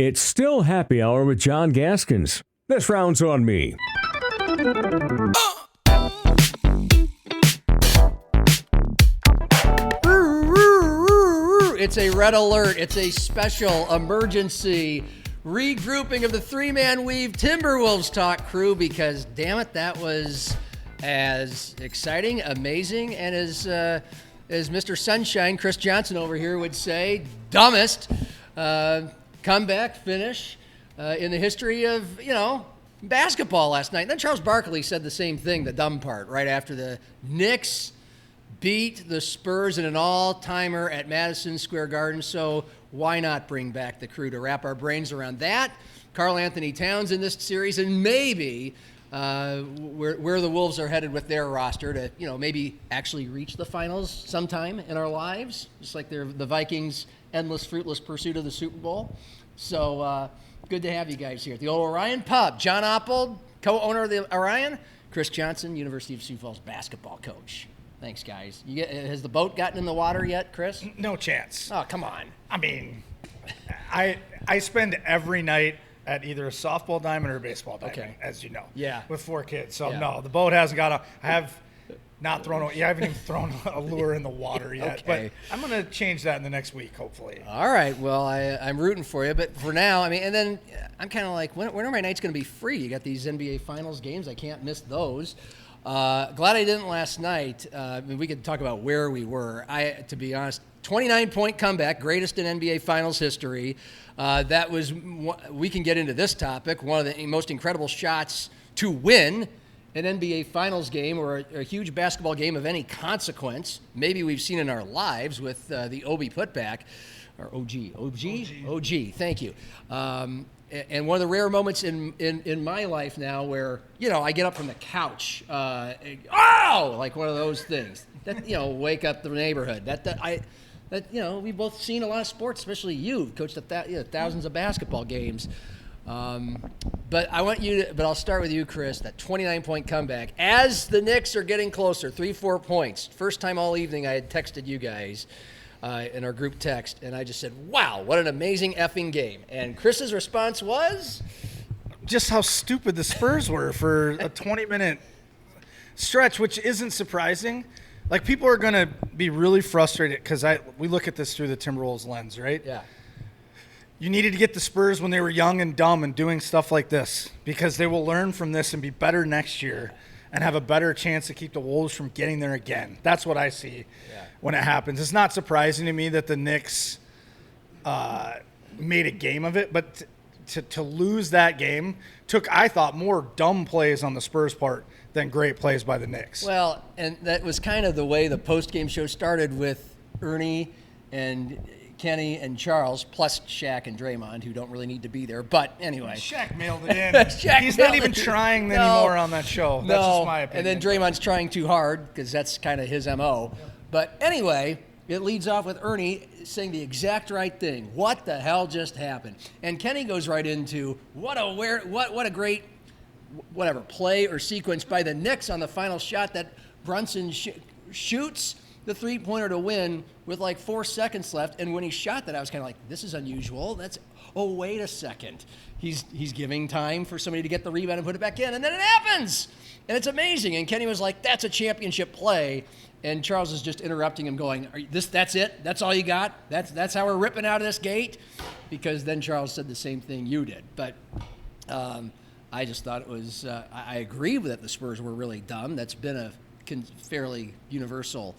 It's still Happy Hour with John Gaskins. This round's on me. It's a red alert. It's a special emergency regrouping of the three-man weave Timberwolves Talk crew because, damn it, that was as exciting, amazing, and as Mr. Sunshine, Chris Johnson over here would say, dumbest comeback finish in the history of, basketball last night. And then Charles Barkley said the same thing, the dumb part, right after the Knicks beat the Spurs in an all-timer at Madison Square Garden. So why not bring back the crew to wrap our brains around that? Karl-Anthony Towns in this series, and maybe where the Wolves are headed with their roster to, maybe actually reach the finals sometime in our lives, just like the Vikings' endless, fruitless pursuit of the Super Bowl. So good to have you guys here at the old Orion Pub. Jon Oppold, co-owner of the Orion. Chris Johnson, University of Sioux Falls basketball coach. Thanks, guys. Has the boat gotten in the water yet, Chris? No chance. Oh, come on. I mean, I spend every night at either a softball diamond or a baseball diamond, as you know. Yeah. With 4 kids. So, no, the boat hasn't got I haven't even thrown a lure in the water yet. Okay. But I'm going to change that in the next week, hopefully. All right. Well, I'm rooting for you. But for now, and then I'm kind of like, when are my nights going to be free? You got these NBA Finals games. I can't miss those. Glad I didn't last night. We could talk about where we were. To be honest, 29-point comeback, greatest in NBA Finals history. That was, we can get into this topic, one of the most incredible shots to win an NBA Finals game or a huge basketball game of any consequence. Maybe we've seen in our lives with the Obi putback, or OG. Thank you. And one of the rare moments in my life now where, I get up from the couch, like one of those things that, wake up the neighborhood. We've both seen a lot of sports, especially you, coached thousands of basketball games. But I'll start with you, Chris, that 29-point comeback. As the Knicks are getting closer, 3-4 points. First time all evening I had texted you guys. In our group text, and I just said, wow, what an amazing effing game. And Chris's response was? Just how stupid the Spurs were for a 20-minute stretch, which isn't surprising. Like, people are going to be really frustrated because we look at this through the Timberwolves lens, right? Yeah. You needed to get the Spurs when they were young and dumb and doing stuff like this because they will learn from this and be better next year and have a better chance to keep the Wolves from getting there again. That's what I see when it happens. It's not surprising to me that the Knicks made a game of it, but to lose that game took, I thought, more dumb plays on the Spurs' part than great plays by the Knicks. Well, and that was kind of the way the post-game show started with Ernie and Kenny and Charles, plus Shaq and Draymond, who don't really need to be there. But anyway. Shaq mailed it in. He's not even trying anymore on that show. That's just my opinion. And then Draymond's trying too hard because that's kind of his MO. Yeah. But anyway, it leads off with Ernie saying the exact right thing. What the hell just happened? And Kenny goes right into what a great play or sequence by the Knicks on the final shot that Brunson shoots the three-pointer to win with like 4 seconds left. And when he shot that, I was kind of like, this is unusual. Wait a second. He's giving time for somebody to get the rebound and put it back in. And then it happens. And it's amazing. And Kenny was like, that's a championship play. And Charles is just interrupting him going, that's it? That's all you got? That's how we're ripping out of this gate? Because then Charles said the same thing you did. But I just thought it was, I agree with that the Spurs were really dumb. That's been a fairly universal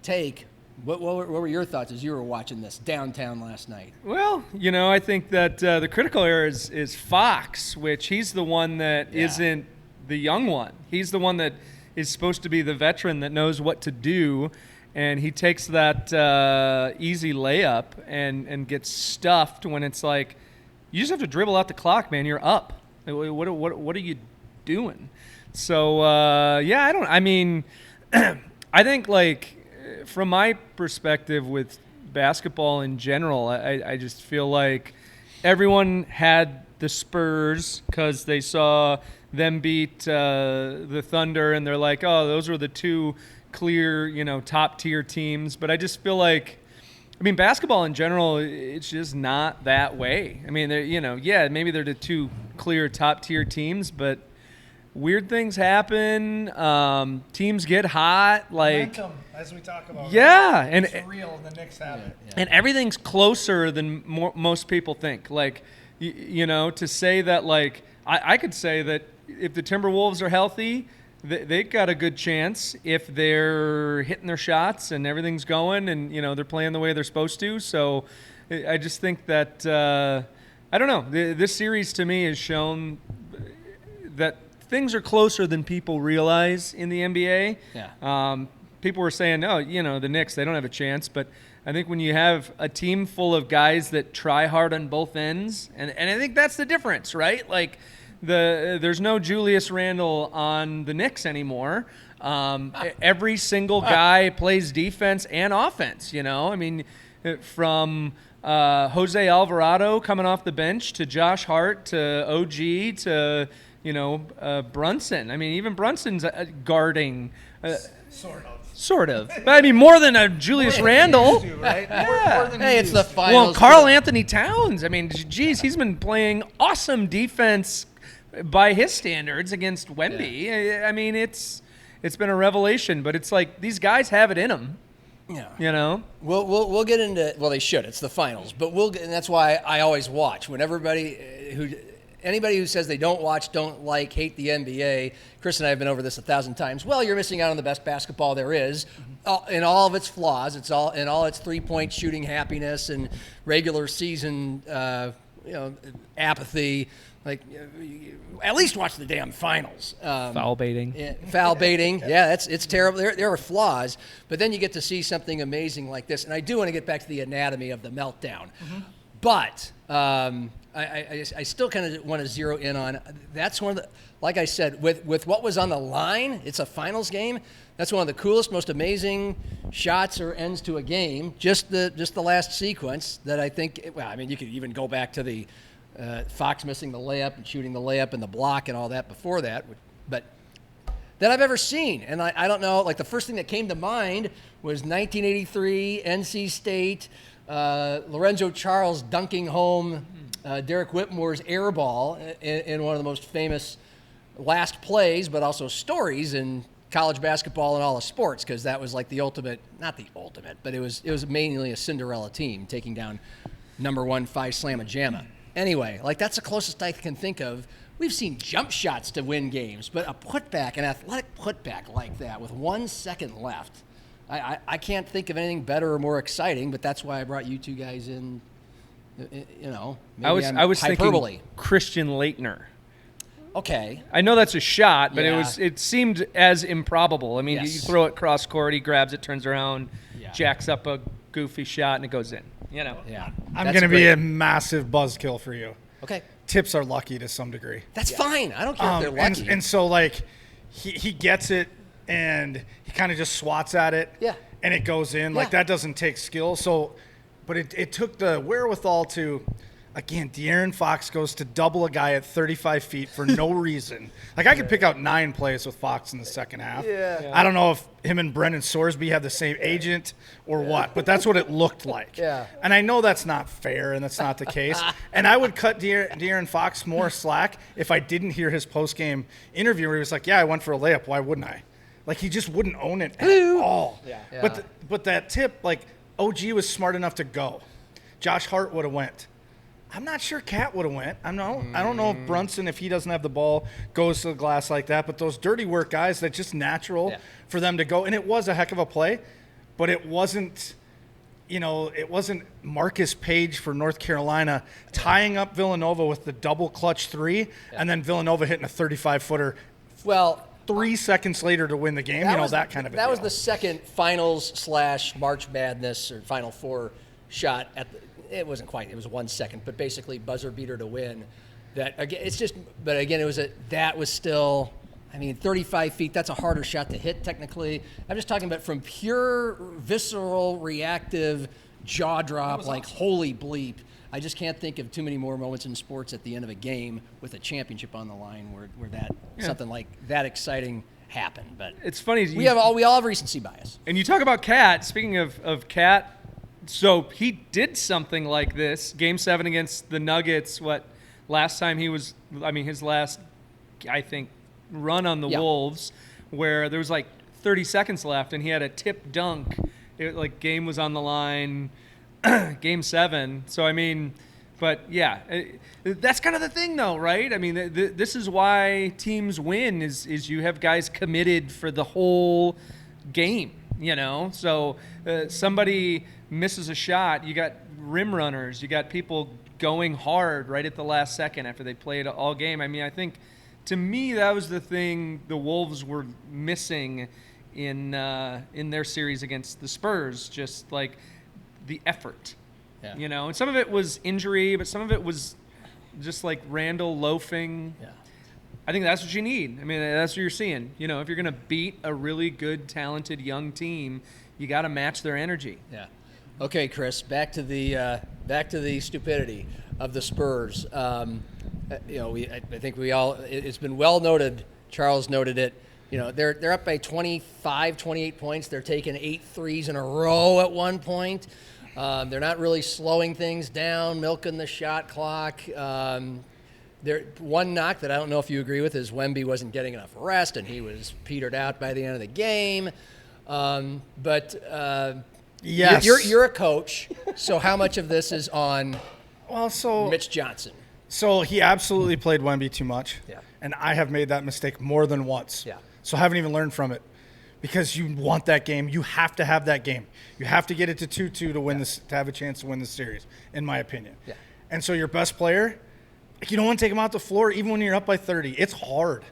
take. What were your thoughts as you were watching this downtown last night? Well, I think that the critical error is Fox, which he's the one that isn't the young one. He's the one that is supposed to be the veteran that knows what to do, and he takes that easy layup and gets stuffed when it's like, you just have to dribble out the clock, man. You're up. What are you doing? So, I think, like, from my perspective with basketball in general, I just feel like everyone had the Spurs because they saw them beat the Thunder, and they're like, oh, those were the two clear, top-tier teams. But I just feel like I mean, basketball in general, it's just not that way. I mean, maybe they're the two clear top-tier teams, but weird things happen. Teams get hot. Momentum, as we talk about. Yeah. Right? It's real, and the Knicks have it. Yeah. And everything's closer than most people think. Like, to say that, like, I could say that if the Timberwolves are healthy, they got a good chance if they're hitting their shots and everything's going and, they're playing the way they're supposed to. So I just think that, I don't know, this series to me has shown that things are closer than people realize in the NBA. Yeah. People were saying, the Knicks, they don't have a chance. But I think when you have a team full of guys that try hard on both ends, and I think that's the difference, right? Like, there's no Julius Randle on the Knicks anymore. Every single guy plays defense and offense, I mean, from Jose Alvarado coming off the bench to Josh Hart to OG to, Brunson. I mean, even Brunson's guarding. Sort of. But I mean, more than a Julius Randle. Right? More than Hey, it's the finals. Well, Karl-Anthony Towns. I mean, geez, he's been playing awesome defense by his standards against Wemby. Yeah. I mean, it's been a revelation, but it's like these guys have it in them. Yeah. We'll get into, well, they should. It's the finals, but and that's why I always watch. When anybody who says they don't watch, don't like, hate the NBA, Chris and I have been over this 1,000 times. Well, you're missing out on the best basketball there is, in all of its flaws. It's all in all its 3-point shooting happiness and regular season, apathy. Like, at least watch the damn finals. Foul baiting. Yeah, it's terrible. There are flaws, but then you get to see something amazing like this. And I do want to get back to the anatomy of the meltdown. Mm-hmm. But I still kind of want to zero in on, that's one of the, like I said, with what was on the line, it's a finals game. That's one of the coolest, most amazing shots or ends to a game. Just the last sequence that I think, well, I mean, you could even go back to the Fox missing the layup and shooting the layup and the block and all that before that, but that I've ever seen. And I don't know, like the first thing that came to mind was 1983 NC State, Lorenzo Charles dunking home Derek Whitmore's air ball in one of the most famous last plays, but also stories in college basketball and all of sports, because that was like the ultimate, not the ultimate, but it was mainly a Cinderella team taking down number 1 Phi Slamma Jamma. Anyway, like that's the closest I can think of. We've seen jump shots to win games, but a putback, an athletic putback like that with 1 second left, I can't think of anything better or more exciting, but that's why I brought you two guys in, maybe I was hyperbole. Thinking Christian Laettner. Okay. I know that's a shot, but Yeah. it seemed as improbable. I mean, Yes. you throw it cross court, he grabs it, turns around, Yeah. jacks up a goofy shot, and it goes in. Yeah. I'm That's going to be great. a massive buzzkill for you. Okay. Tips are lucky to some degree. That's fine. I don't care if they're lucky. And so, like, he gets it, and he kind of just swats at it. Yeah. And it goes in. Like, Yeah. that doesn't take skill. So, but it took the wherewithal to, again, De'Aaron Fox goes to double a guy at 35 feet for no reason. Like, I could pick out 9 plays with Fox in the second half. Yeah. I don't know if him and Brendan Sorsby have the same agent or what, but that's what it looked like. Yeah. And I know that's not fair, and that's not the case. And I would cut De'Aaron Fox more slack if I didn't hear his post-game interview where he was like, yeah, I went for a layup. Why wouldn't I? Like, he just wouldn't own it at all. Yeah. But that tip, like, OG was smart enough to go. Josh Hart would have went. I'm not sure Cat would have went. I don't know if Brunson, if he doesn't have the ball, goes to the glass like that. But those dirty work guys, that's just natural for them to go. And it was a heck of a play, but it wasn't, it wasn't Marcus Page for North Carolina tying up Villanova with the double clutch 3, and then Villanova hitting a 35-footer. Well, 3 seconds later to win the game, that kind of a That was deal. the second finals/March Madness or Final Four shot it wasn't quite, it was 1 second, but basically buzzer beater to win. That again, that was still, 35 feet, that's a harder shot to hit technically. I'm just talking about from pure visceral reactive jaw drop, like awesome. Holy bleep. I just can't think of too many more moments in sports at the end of a game with a championship on the line where that something like that exciting happened. But it's funny. We all have recency bias. And you talk about Cat. Speaking of Cat, So he did something like this. Game 7 against the Nuggets. His last, I think, run on the Wolves, where there was like 30 seconds left, and he had a tip dunk. Game was on the line. Game 7. So that's kind of the thing, though, right? I mean, this is why teams win is you have guys committed for the whole game, So somebody misses a shot, you got rim runners, you got people going hard right at the last second after they played all game. I mean, I think to me that was the thing the Wolves were missing in their series against the Spurs, just like the effort. Yeah. And some of it was injury, but some of it was just like Randall loafing. Yeah. I think that's what you need. I mean, that's what you're seeing. If you're going to beat a really good, talented young team, you got to match their energy. Yeah. Okay, Chris, back to the stupidity of the Spurs. I think it's been well noted, Charles noted it. They're up by 25, 28 points. They're taking 8 threes in a row at one point. They're not really slowing things down, milking the shot clock. One knock that I don't know if you agree with is Wemby wasn't getting enough rest, and he was petered out by the end of the game. Yes, you're a coach, so how much of this is on Mitch Johnson? So he absolutely played Wemby too much, and I have made that mistake more than once. Yeah. So I haven't even learned from it. Because you want that game. You have to have that game. You have to get it to 2-2 to win this, to have a chance to win the series, in my opinion. Yeah. And so your best player, you don't want to take him off the floor even when you're up by 30. It's hard.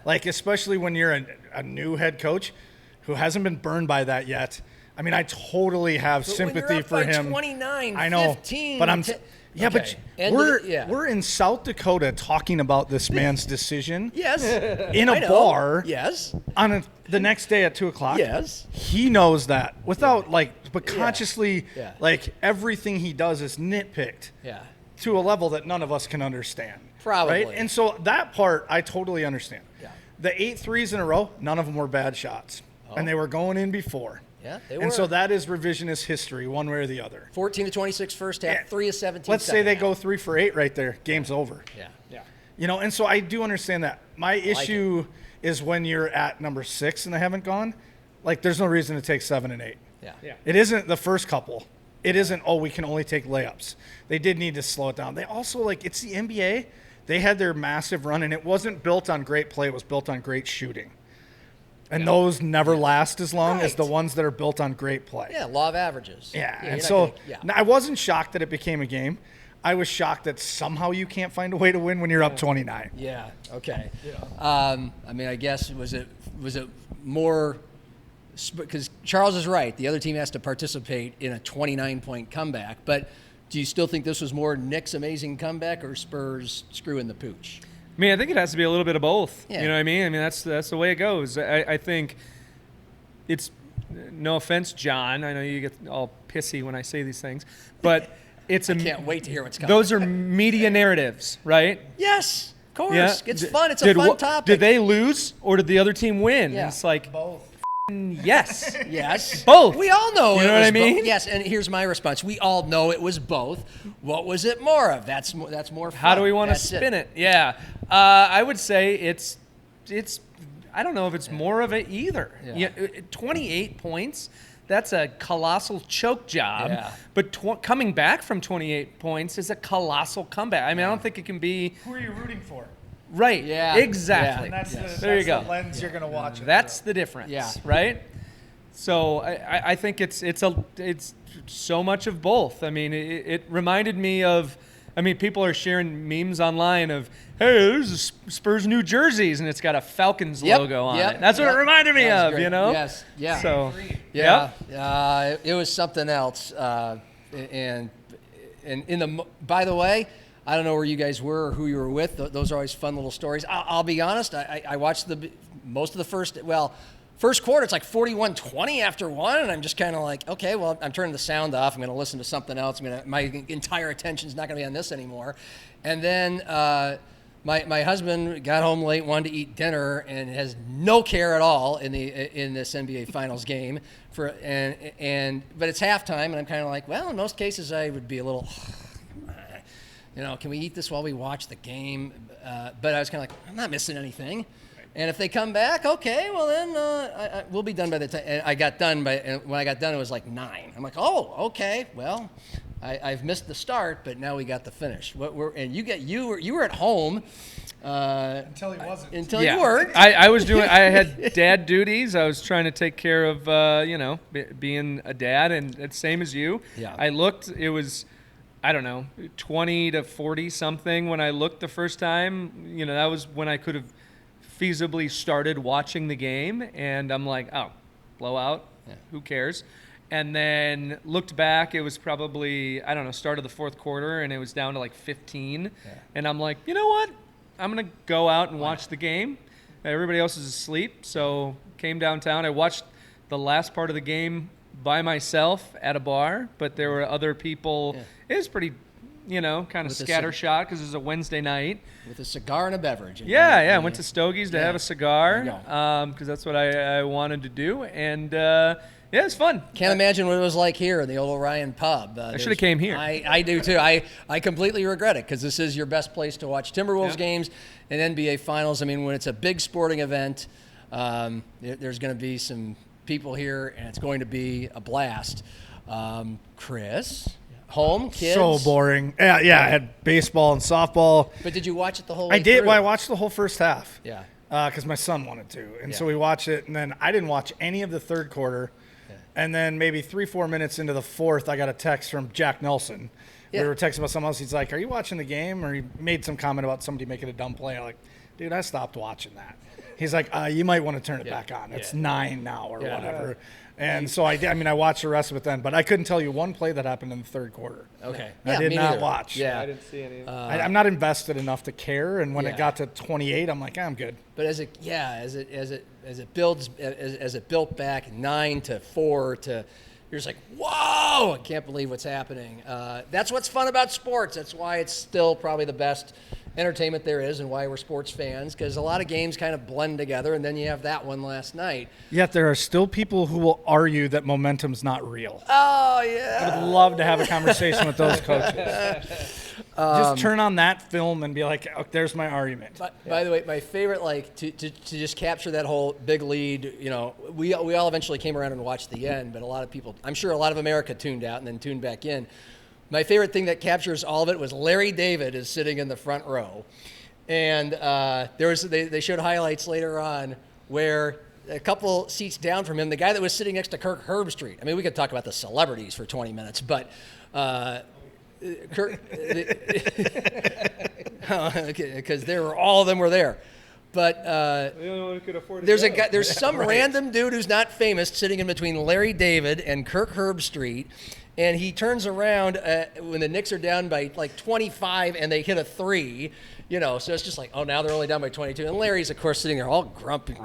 Yeah. Especially when you're a new head coach who hasn't been burned by that yet. I mean, I totally have sympathy for him. 29, I know, 15, but I'm Yeah, okay. But we're in South Dakota talking about this man's decision. Yes. In a bar. Yes. On the next day at 2:00. Yes. He knows that without but consciously, everything he does is nitpicked. Yeah. To a level that none of us can understand. Probably. Right? And so that part I totally understand. Yeah. The 8 threes in a row, none of them were bad shots. Oh. And they were going in before. Yeah, they were. And so that is revisionist history, one way or the other. 14 to 26 first half, 3 of 17. Let's say they go 3 for 8 right there. Game's over. Yeah. And so I do understand that. My issue is when you're at number 6 and they haven't gone, there's no reason to take 7 and 8. Yeah. It isn't the first couple. It isn't, we can only take layups. They did need to slow it down. They also, it's the NBA. They had their massive run, and it wasn't built on great play. It was built on great shooting. And those never last as long as the ones that are built on great play. Yeah, law of averages. Yeah, and so I wasn't shocked that it became a game. I was shocked that somehow you can't find a way to win when you're up 29. Yeah, okay. Yeah. I guess, was it more – because Charles is right. The other team has to participate in a 29-point comeback. But do you still think this was more Knicks' amazing comeback or Spurs screwing the pooch? I mean, I think it has to be a little bit of both. Yeah. You know what I mean? I mean, that's the way it goes. I think it's no offense, John. I know you get all pissy when I say these things, but it's I can't wait to hear what's coming. Those are media narratives, right? Yes, of course. Yeah. It's fun. It's a fun topic. Did they lose or did the other team win? Yeah. It's like both. Yes. Yes. Both. We all know you know what I mean? Yes, and here's my response. We all know it was both. What was it more of? That's more fun. How do we want to spin it? Yeah. I would say it's I don't know if it's more of it either. Yeah. 28 points, that's a colossal choke job. Yeah. But coming back from 28 points is a colossal comeback. I mean, I don't think it can be. Who are you rooting for? Right. Yeah. Exactly. And There you go. The lens you're going to watch it. That's the difference. Yeah. Right. So I think it's so much of both. I mean, it reminded me of. I mean, people are sharing memes online of, hey, there's Spurs New Jerseys, and it's got a Falcons logo on it. That's what it reminded me of, great. you know? Yes, yeah. So, it was something else. And in the, by the way, I don't know where you guys were or who you were with. Those are always fun little stories. I'll be honest. I watched most of the first quarter. It's like 41-20 after one, and I'm just kind of like, okay, well, I'm turning the sound off. I'm going to listen to something else. My entire attention's not going to be on this anymore. And then My husband got home late, wanted to eat dinner, and has no care at all in this NBA Finals game. But it's halftime, and I'm kind of like, well, in most cases I would be a little, can we eat this while we watch the game? But I was kind of like, I'm not missing anything. And if they come back, okay, well then we'll be done by the time. And I got done when I got done, it was like 9. I'm like, oh, okay, well. I've missed the start, but now we got the finish. You were at home Until he wasn't. Until you weren't. I was doing. I had dad duties. I was trying to take care of being a dad, and it's same as you. Yeah. I looked. It was, I don't know, 20 to 40 something when I looked the first time. That was when I could have feasibly started watching the game, and I'm like, oh, blowout. Yeah. Who cares? And then looked back, it was probably, I don't know, start of the fourth quarter, and it was down to like 15. Yeah. And I'm like, you know what? I'm going to go out and watch the game. Everybody else is asleep, so came downtown. I watched the last part of the game by myself at a bar, but there were other people. Yeah. It was pretty, kind of scattershot because it was a Wednesday night. With a cigar and a beverage. I went to Stogie's to have a cigar because that's what I wanted to do. And yeah, it's fun. Can't imagine what it was like here in the old Orion Pub. I should have came here. I do too. I completely regret it because this is your best place to watch Timberwolves games and NBA Finals. I mean, when it's a big sporting event, there's going to be some people here, and it's going to be a blast. Chris, home, kids? So boring. Yeah, I had baseball and softball. But did you watch it the whole way I did. through? Well, I watched the whole first half. Yeah. Because my son wanted to. And so we watched it, and then I didn't watch any of the third quarter. And then maybe 3-4 minutes into the fourth, I got a text from Jack Nelson. Yeah. We were texting about something else. He's like, are you watching the game? Or he made some comment about somebody making a dumb play. I'm like, dude, I stopped watching that. He's like, you might want to turn it back on. It's 9 now or whatever. And so I did. I mean, I watched the rest of it then. But I couldn't tell you one play that happened in the third quarter. Okay. I did not watch. Yeah. I didn't see any. I'm not invested enough to care. And when it got to 28, I'm like, I'm good. But as it built back 9-4 to, you're just like, whoa! I can't believe what's happening. That's what's fun about sports. That's why it's still probably the best entertainment there is, and why we're sports fans, because a lot of games kind of blend together, and then you have that one last night. Yet there are still people who will argue that momentum's not real. Oh, yeah. I would love to have a conversation with those coaches. Just turn on that film and be like, oh, there's my argument. By the way, my favorite, to just capture that whole big lead, we all eventually came around and watched the end, but a lot of people, I'm sure a lot of America tuned out and then tuned back in. My favorite thing that captures all of it was Larry David is sitting in the front row. And they showed highlights later on where a couple seats down from him, the guy that was sitting next to Kirk Herbstreit. I mean, we could talk about the celebrities for 20 minutes, but Kirk, because all of them were there. But the only one who could afford there's some random dude who's not famous sitting in between Larry David and Kirk Herbstreit. And he turns around when the Knicks are down by like 25 and they hit a 3, so it's just like, oh, now they're only down by 22. And Larry's, of course, sitting there all grumpy.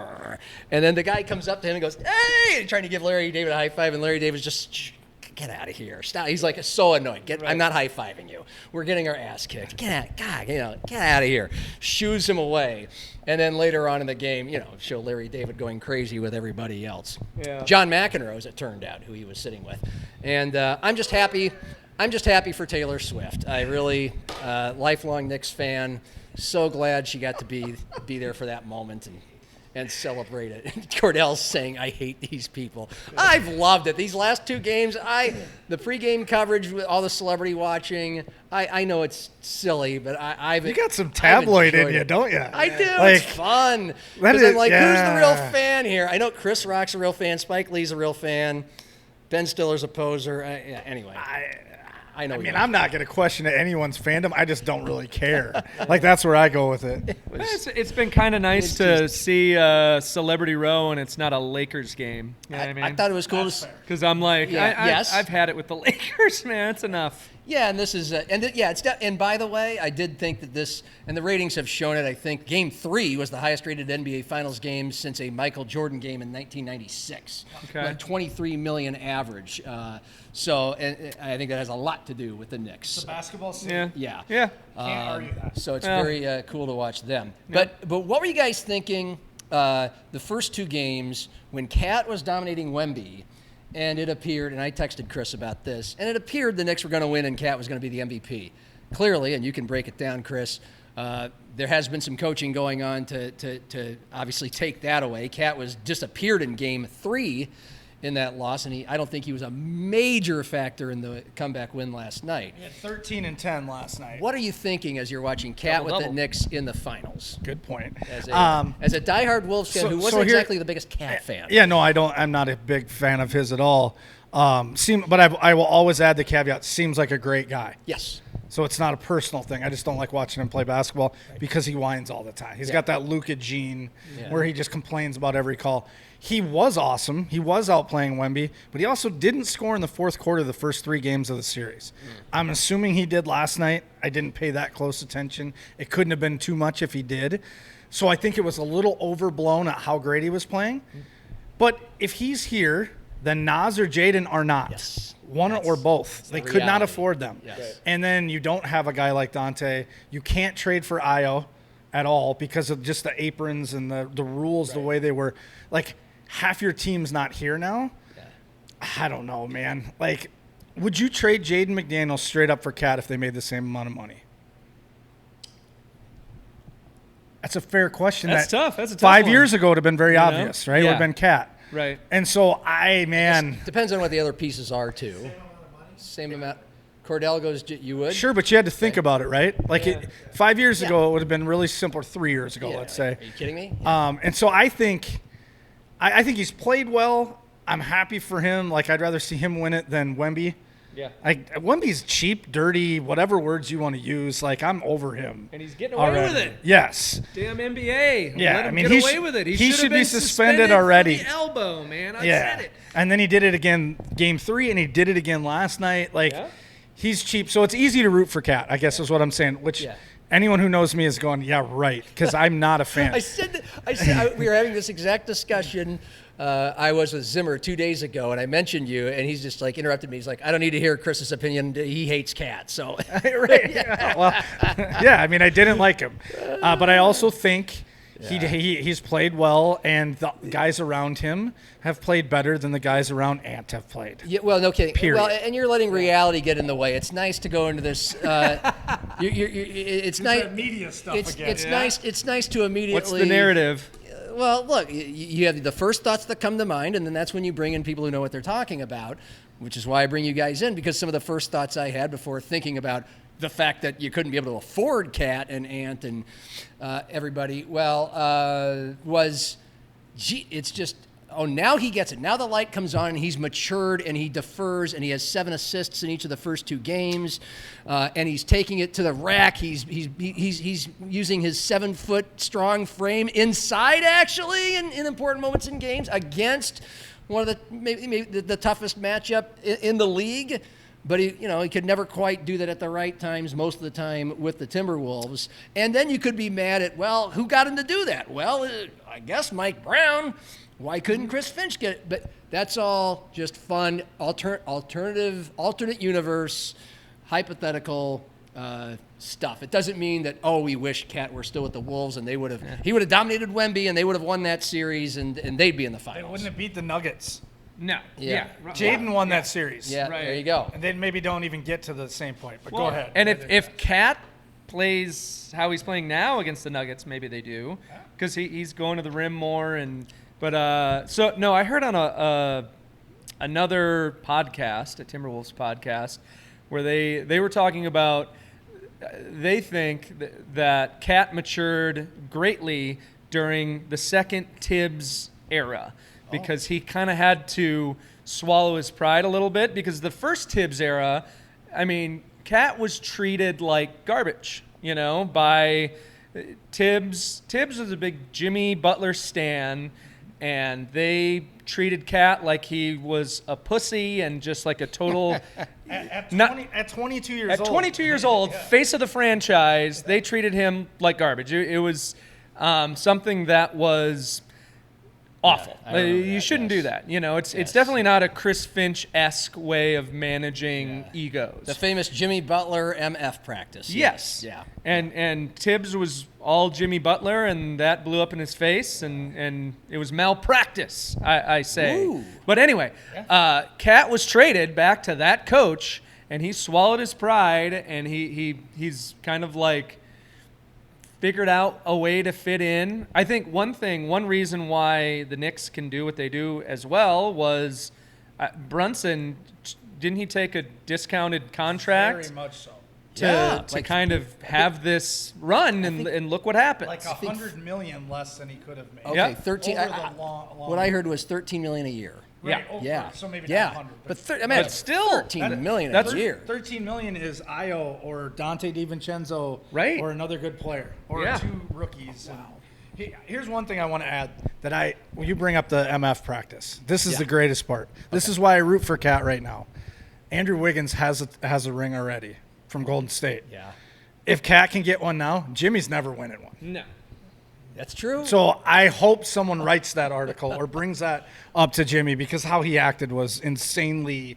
And then the guy comes up to him and goes, hey, and trying to give Larry David a high five. And Larry David's just, get out of here. Stop. He's like so annoyed. I'm not high-fiving you. We're getting our ass kicked. Get out of here. Shoos him away. And then later on in the game, show Larry David going crazy with everybody else. Yeah. John McEnroe, as it turned out, who he was sitting with. And I'm just happy for Taylor Swift. I really, lifelong Knicks fan. So glad she got to be there for that moment and celebrate it. Cordell's saying, I hate these people. I've loved it. These last 2 games, the pregame coverage with all the celebrity watching, I know it's silly, but You got some tabloid in you, don't you? I do. It's fun. Because I'm like, who's the real fan here? I know Chris Rock's a real fan. Spike Lee's a real fan. Ben Stiller's a poser. Anyway. I know. I'm not going to question anyone's fandom. I just don't really care. That's where I go with it. It's been kind of nice to see Celebrity Row, and it's not a Lakers game. You know what I mean? I thought it was cool because I'm like, yes. I've had it with the Lakers, man. It's enough. Yeah, and this is and by the way, I did think that this, and the ratings have shown it. I think Game 3 was the highest rated NBA Finals game since a Michael Jordan game in 1996. Okay. Like 23 million average. So and I think that has a lot to do with the Knicks. The basketball scene. Yeah. Yeah. Can't argue that. So it's Yeah. very cool to watch them. But what were you guys thinking the first two games when Cat was dominating Wemby? And it appeared, and I texted Chris about this, and it appeared the Knicks were going to win and Cat was going to be the MVP. Clearly, and you can break it down, Chris, there has been some coaching going on to obviously take that away. Cat was disappeared in Game 3 in that loss, and I don't think he was a major factor in the comeback win last night. He had 13 and 10 last night. What are you thinking as you're watching Cat with the Double-double. Knicks in the finals? Good point. As a diehard Wolves fan who wasn't exactly the biggest Cat fan. Yeah, no, I'm not a big fan of his at all. But I will always add the caveat, seems like a great guy. Yes. So it's not a personal thing. I just don't like watching him play basketball because he whines all the time. He's got that Luka gene where he just complains about every call. He was awesome. He was outplaying Wemby, but he also didn't score in the fourth quarter of the first 3 games of the series. I'm assuming he did last night. I didn't pay that close attention. It couldn't have been too much if he did. So I think it was a little overblown at how great he was playing. But if he's here, then Nas or Jaden are not. Yes. One or both. They could not reality. afford them. Yes. Right. And then you don't have a guy like Dante. You can't trade for Io at all because of just the aprons and the rules, the way they were. Like, half your team's not here now. Yeah. I don't know, man. Like, would you trade Jaden McDaniels straight up for Cat if they made the same amount of money? That's a fair question. That's tough. That's a tough 5 one. years ago would have been very obvious, right? It would have been Cat. Right. And so Depends on what the other pieces are, too. Same amount. Cordell goes, you would? Sure, but you had to think about it, right? Like 5 years ago, it would have been really simple. 3 years ago, let's say. Are you kidding me? And so I think he's played well. I'm happy for him. Like, I'd rather see him win it than Wemby. Yeah. Wemby's cheap, dirty, whatever words you want to use. Like, I'm over him. And he's getting away with it. Yes. Damn NBA. Yeah, Let him I mean, get he away sh- with it. he should should have be been suspended for already. the elbow, man. I Yeah. said it. And then he did it again Game 3, and he did it again last night. Like, he's cheap. So it's easy to root for Cat, I guess is what I'm saying, which anyone who knows me is going, yeah, right, because I'm not a fan. I said we were having this exact discussion. I was with Zimmer 2 days ago, and I mentioned you, and he's just like interrupted me. He's like, I don't need to hear Chris's opinion. He hates Cat. So, Right. Yeah. Well, yeah, I mean, I didn't like him. But I also think he's played well, and the guys around him have played better than the guys around Ant have played. Yeah, well, no kidding. Period. Well, and you're letting reality get in the way. It's nice to go into this. It's nice. Media stuff It's nice. It's nice to immediately. What's the narrative? Well, look, you have the first thoughts that come to mind, and then that's when you bring in people who know what they're talking about, which is why I bring you guys in, because some of the first thoughts I had before thinking about the fact that you couldn't be able to afford Cat and Ant and everybody, was, gee, it's just, oh, now he gets it. Now the light comes on, and he's matured, and he defers, and he has 7 assists in each of the first 2 games, and he's taking it to the rack. He's using his 7-foot strong frame inside, actually, in important moments in games against one of the maybe the toughest matchup in the league. But he could never quite do that at the right times most of the time with the Timberwolves. And then you could be mad at, well, who got him to do that? Well, I guess Mike Brown. Why couldn't Chris Finch get it? But that's all just fun, alternate universe, hypothetical stuff. It doesn't mean that, we wish Cat were still with the Wolves and he would have dominated Wemby and they would have won that series and they'd be in the finals. They wouldn't have beat the Nuggets. No. Yeah. Jaden won that series. Yeah, Right. there you go. And they maybe don't even get to the same point, but go ahead. And if Cat plays how he's playing now against the Nuggets, maybe they do, because he's going to the rim more. I heard on another podcast, a Timberwolves podcast, where they were talking about they think that Cat matured greatly during the second Tibbs era. Because he kind of had to swallow his pride a little bit. Because the first Tibbs era, I mean, Cat was treated like garbage, by Tibbs. Tibbs was a big Jimmy Butler stan, and they treated Cat like he was a pussy and just like a total. At 22 years At old. 22 years old, face of the franchise, they treated him like garbage. It was something that was awful. You shouldn't do that. You know, it's definitely not a Chris Finch-esque way of managing egos. The famous Jimmy Butler MF practice. Yes. Yeah. And Tibbs was all Jimmy Butler, and that blew up in his face, and it was malpractice, I say. Ooh. But anyway, Cat was traded back to that coach, and he swallowed his pride, and he's kind of like figured out a way to fit in. I think one reason why the Knicks can do what they do as well was Brunson. Didn't he take a discounted contract? Very much so. To kind of have this run and look what happened. Like $100 million less than he could have made. Okay, Yeah. 13. Over the long What I heard was $13 million a year. Right, Yeah. over, Yeah. So maybe yeah. not 100. But still, $13 million that's- a year. $13 million is Io or Dante DiVincenzo, Right. or another good player, or Yeah. 2 rookies. Wow. Here's one thing I want to add that when you bring up the MF practice, this is the greatest part. This is why I root for Cat right now. Andrew Wiggins has a ring already from Golden State. Yeah. If Cat can get one now, Jimmy's never winning one. No. That's true. So I hope someone writes that article or brings that up to Jimmy, because how he acted was insanely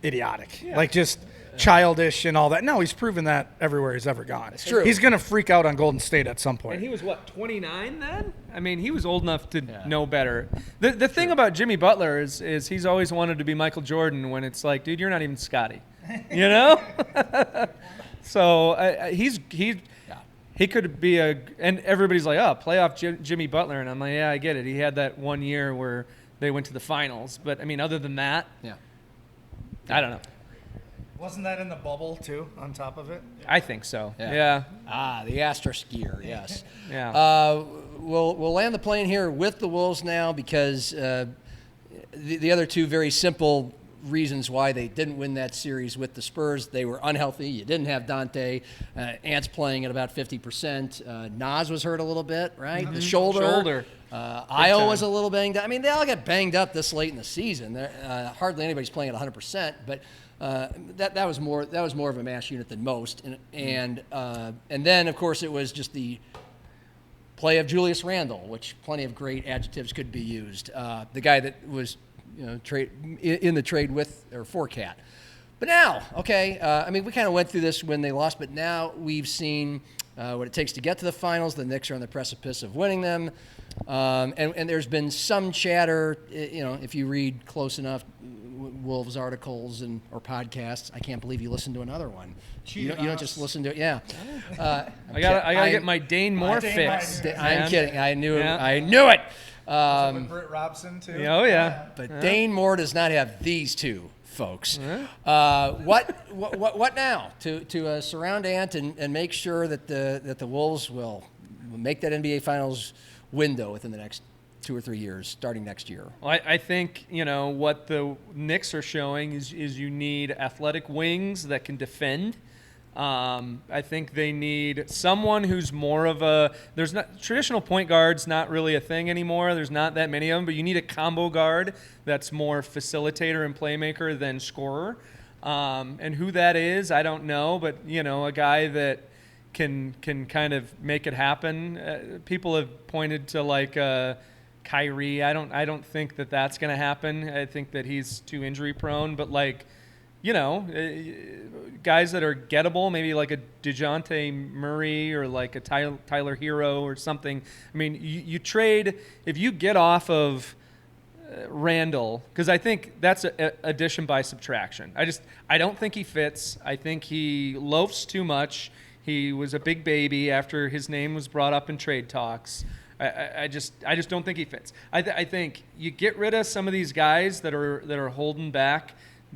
idiotic. Like just childish and all that. No, he's proven that everywhere he's ever gone. It's true. He's going to freak out on Golden State at some point. And he was, 29 then? I mean, he was old enough to know better. The thing about Jimmy Butler is he's always wanted to be Michael Jordan when it's like, dude, you're not even Scotty. You know? So he could be and everybody's like, oh, playoff Jimmy Butler. And I'm like, yeah, I get it. He had that one year where they went to the finals. But, I mean, other than that, I don't know. Wasn't that in the bubble, too, on top of it? I think so. Yeah. Yeah. The asterisk gear, yes. Yeah. We'll land the plane here with the Wolves now, because the other two very simple reasons why they didn't win that series with the Spurs: they were unhealthy. You didn't have Dante. Ant's playing at about 50%. Nas was hurt a little bit, right? Mm-hmm. The shoulder. Io time. was a little banged up. I mean, they all get banged up this late in the season. Hardly anybody's playing at 100%, but that was more of a mass unit than most. And then, of course, it was just the play of Julius Randle, which plenty of great adjectives could be used. The guy that was in the trade with or for Cat. But now, I mean, we kind of went through this when they lost, but now we've seen what it takes to get to the finals. The Knicks are on the precipice of winning them. And there's been some chatter, if you read close enough Wolves articles or podcasts. I can't believe you listened to another one. You don't just listen to it. Yeah. I gotta get my Dane Moore Dane fix. Moore. I'm kidding. I knew Yeah. it. I knew it. With Britt Robson, too? Oh, yeah. But Dane Moore does not have these two folks. What now to surround Ant and make sure that the Wolves will make that NBA Finals window within the next 2 or 3 years, starting next year? Well, I think, what the Knicks are showing is you need athletic wings that can defend. I think they need someone who's more of traditional point guard's not really a thing anymore. There's not that many of them, but you need a combo guard that's more facilitator and playmaker than scorer. And who that is, I don't know, but a guy that can kind of make it happen. People have pointed to Kyrie. I don't think that's going to happen. I think that he's too injury prone, but guys that are gettable, maybe like a DeJounte Murray or like a Tyler Hero or something. I mean, you trade, if you get off of Randall, because I think that's addition by subtraction. I don't think he fits. I think he loafs too much. He was a big baby after his name was brought up in trade talks. I just don't think he fits. I think you get rid of some of these guys that are holding back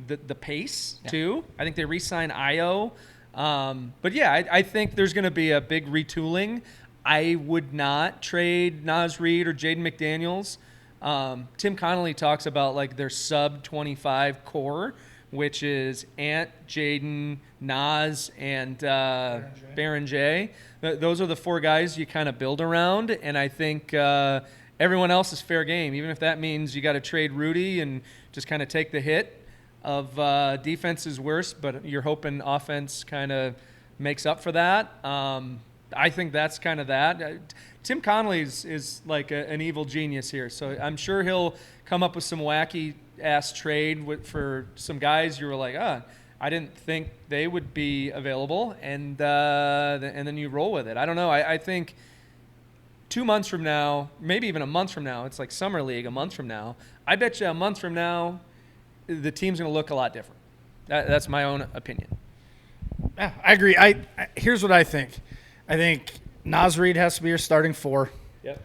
the pace too. I think they re-sign Io. But yeah, I think there's going to be a big retooling. I would not trade Naz Reid or Jaden McDaniels. Tim Connolly talks about their sub 25 core, which is Ant, Jaden, Naz, and Baron J. Those are the 4 guys you kind of build around, and I think everyone else is fair game, even if that means you got to trade Rudy and just kind of take the hit of defense is worse, but you're hoping offense kind of makes up for that. I think that's kind of that. Tim Connolly is like an evil genius here, so I'm sure he'll come up with some wacky-ass trade for some guys you were like, I didn't think they would be available, and then you roll with it. I don't know. I think 2 months from now, maybe even a month from now, it's like Summer League a month from now, I bet you a month from now, the team's going to look a lot different. That's my own opinion. Yeah, I agree. Here's what I think. I think Naz Reid has to be your starting 4. Yep.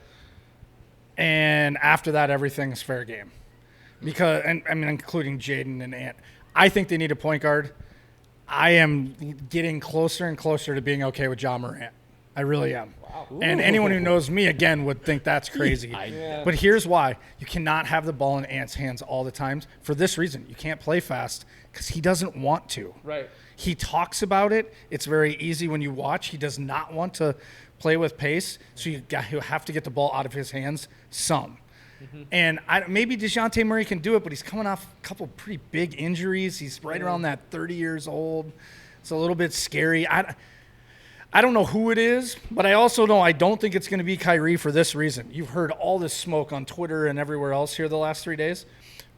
And after that, everything's fair game. Because, and I mean, including Jaden and Ant. I think they need a point guard. I am getting closer and closer to being okay with John Morant. I really am. Wow. And anyone who knows me, again, would think that's crazy. Yeah. But here's why. You cannot have the ball in Ant's hands all the time. For this reason, you can't play fast because he doesn't want to. Right. He talks about it. It's very easy when you watch. He does not want to play with pace, so you have to get the ball out of his hands some. Mm-hmm. And maybe DeJounte Murray can do it, but he's coming off a couple pretty big injuries. He's right around that 30 years old. It's a little bit scary. I don't know who it is, but I also know I don't think it's going to be Kyrie for this reason. You've heard all this smoke on Twitter and everywhere else here the last 3 days.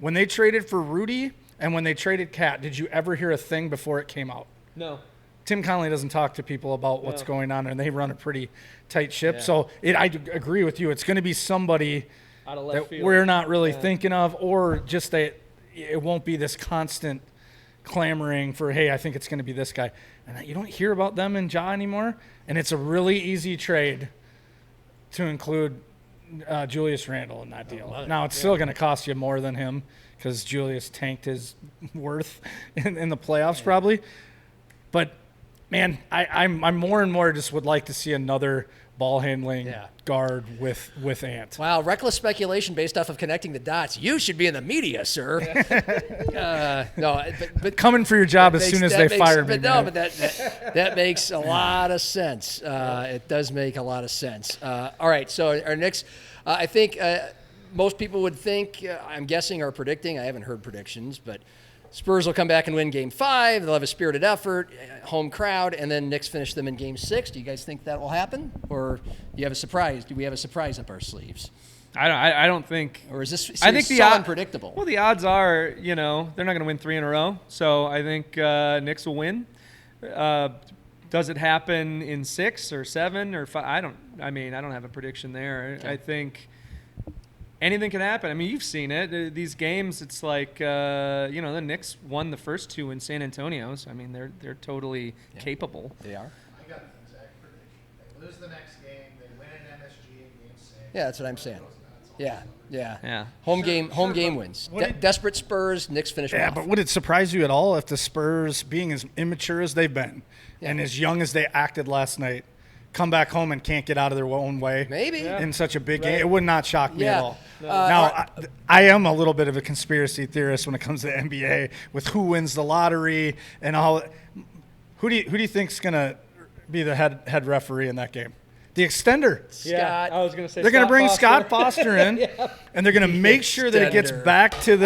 When they traded for Rudy and when they traded Cat, did you ever hear a thing before it came out? No. Tim Connolly doesn't talk to people about what's going on, and they run a pretty tight ship. Yeah. So I agree with you. It's going to be somebody Out of left that field. we're not really thinking of, or just that it won't be this constant clamoring for, hey, I think it's going to be this guy. And you don't hear about them and Ja anymore, and it's a really easy trade to include Julius Randle in that deal. Now, it's still going to cost you more than him because Julius tanked his worth in the playoffs probably. But, man, I'm more and more just would like to see another ball-handling guard with Ant. Wow, reckless speculation based off of connecting the dots. You should be in the media, sir. No, but Coming for your job as soon as they fired me. But that makes a lot of sense. It does make a lot of sense. All right, so our Knicks, I think most people would think, I'm guessing or predicting, I haven't heard predictions, but Spurs will come back and win Game 5. They'll have a spirited effort, home crowd, and then Knicks finish them in Game 6. Do you guys think that will happen? Or do you have a surprise? Do we have a surprise up our sleeves? I don't think. Or is this I think so unpredictable? Well, the odds are, they're not going to win 3 in a row. So I think Knicks will win. Does it happen in 6 or 7 or 5? I don't have a prediction there. Okay. I think anything can happen. I mean, you've seen it. These games, it's like, the Knicks won the first 2 in San Antonio. So, I mean, they're totally capable. They are. I got an exact prediction. They lose the next game. They win in MSG in Game 6. Yeah, that's what I'm saying. Yeah. Sure, Home game wins. Desperate Spurs, Knicks finish off. But would it surprise you at all if the Spurs, being as immature as they've been and as young as they acted last night, come back home and can't get out of their own way? Maybe. In such a big game? It would not shock me at all. No. Now, I am a little bit of a conspiracy theorist when it comes to the NBA with who wins the lottery and all. Who do you think's going to be the head referee in that game? The extender. Scott. I was going to say they're going to bring Scott Foster in, and they're going to make sure that it gets back to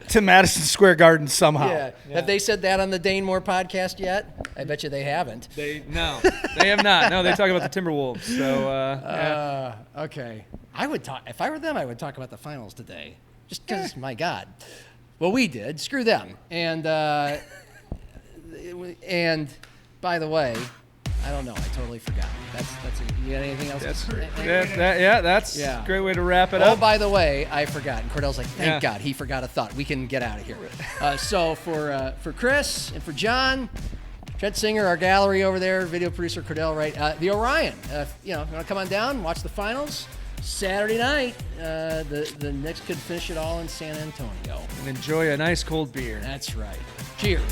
to Madison Square Garden somehow. Yeah. Have they said that on the Dane Moore podcast yet? I bet you they haven't. No, they have not. No, they talk about the Timberwolves. So Okay. I would talk if I were them. I would talk about the finals today, just because. My God. Well, we did. Screw them. And by the way, I don't know. I totally forgot. You got anything else? That's a great way to wrap it up. Oh, by the way, I forgot. And Cordell's like, thank God, he forgot a thought. We can get out of here. So for Chris and for John, Trent Singer, our gallery over there, video producer Cordell, right? The Orion. If you want to come on down, watch the finals. Saturday night, the Knicks could finish it all in San Antonio. And enjoy a nice cold beer. That's right. Cheers.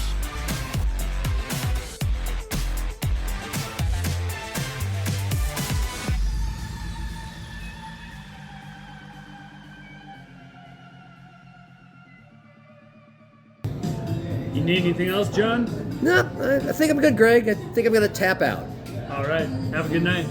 You need anything else, John? No, I think I'm good, Greg. I think I'm going to tap out. All right. Have a good night.